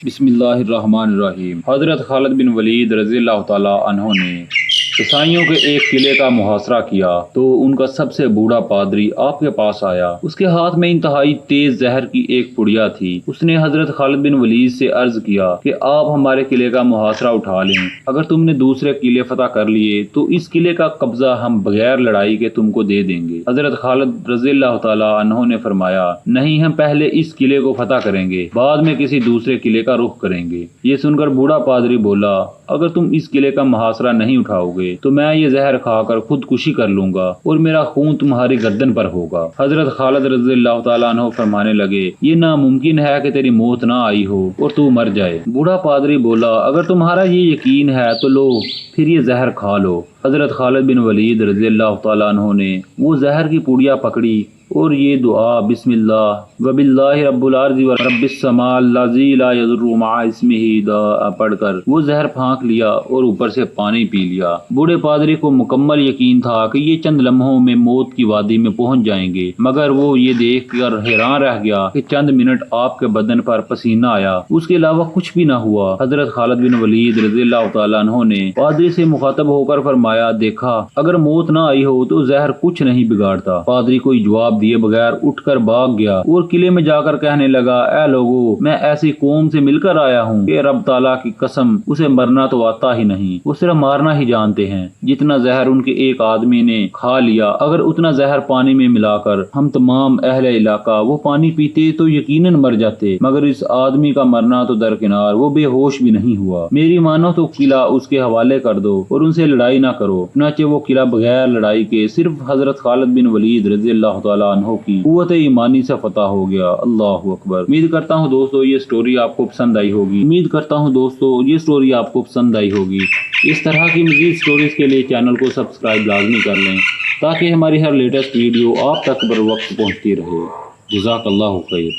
بسم اللہ الرحمن الرحیم۔ حضرت خالد بن ولید رضی اللہ تعالیٰ عنہ نے عیسائیوں کے ایک قلعے کا محاصرہ کیا تو ان کا سب سے بوڑھا پادری آپ کے پاس آیا۔ اس کے ہاتھ میں انتہائی تیز زہر کی ایک پڑیا تھی۔ اس نے حضرت خالد بن ولید سے عرض کیا کہ آپ ہمارے قلعے کا محاصرہ اٹھا لیں، اگر تم نے دوسرے قلعے فتح کر لیے تو اس قلعے کا قبضہ ہم بغیر لڑائی کے تم کو دے دیں گے۔ حضرت خالد رضی اللہ تعالیٰ عنہ نے فرمایا، نہیں، ہم پہلے اس قلعے کو فتح کریں گے، بعد میں کسی دوسرے قلعے کا رخ کریں گے۔ یہ سن کر بوڑھا پادری بولا، اگر تم اس قلعے کا محاصرہ نہیں اٹھاؤ گے تو میں یہ زہر کھا کر خودکشی کر لوں گا اور میرا خون تمہاری گردن پر ہوگا۔ حضرت خالد رضی اللہ تعالیٰ عنہ فرمانے لگے، یہ ناممکن ہے کہ تیری موت نہ آئی ہو اور تو مر جائے۔ بوڑھا پادری بولا، اگر تمہارا یہ یقین ہے تو لو، پھر یہ زہر کھا لو۔ حضرت خالد بن ولید رضی اللہ تعالیٰ عنہ نے وہ زہر کی پوڑیا پکڑی اور یہ دعا بسم اللہ وباللہ رب الارض ورب السماء الذی لا یضر مع اسمہ داء پڑھ کر وہ زہر پھانک لیا اور اوپر سے پانی پی لیا۔ بوڑھے پادری کو مکمل یقین تھا کہ یہ چند لمحوں میں موت کی وادی میں پہنچ جائیں گے، مگر وہ یہ دیکھ کر حیران رہ گیا کہ چند منٹ آپ کے بدن پر پسینہ آیا، اس کے علاوہ کچھ بھی نہ ہوا۔ حضرت خالد بن ولید رضی اللہ تعالیٰ عنہ نے پادری سے مخاطب ہو کر فرمایا، دیکھا، اگر موت نہ آئی ہو تو زہر کچھ نہیں بگاڑتا۔ پادری کوئی جواب دیے بغیر اٹھ کر بھاگ گیا اور قلعے میں جا کر کہنے لگا، اے لوگو، میں ایسی قوم سے مل کر آیا ہوں کہ رب تعالیٰ کی قسم اسے مرنا تو آتا ہی نہیں، وہ صرف مارنا ہی جانتے ہیں۔ جتنا زہر ان کے ایک آدمی نے کھا لیا، اگر اتنا زہر پانی میں ملا کر ہم تمام اہل علاقہ وہ پانی پیتے تو یقیناً مر جاتے، مگر اس آدمی کا مرنا تو درکنار، وہ بے ہوش بھی نہیں ہوا۔ میری مانو تو قلعہ اس کے حوالے کر دو اور ان سے لڑائی نہ کرو۔ چنانچہ وہ قلعہ بغیر لڑائی کے صرف حضرت خالد بن ولید رضی اللہ تعالیٰ عنہ کی قوت ایمانی سے فتح ہو گیا۔ اللہ اکبر۔ امید کرتا ہوں دوستو یہ سٹوری آپ کو پسند آئی ہوگی۔ اس طرح کی مزید سٹوریز کے لیے چینل کو سبسکرائب لازمی کر لیں تاکہ ہماری ہر لیٹسٹ ویڈیو آپ تک بر وقت پہنچتی رہے۔ جزاک اللہ خیر۔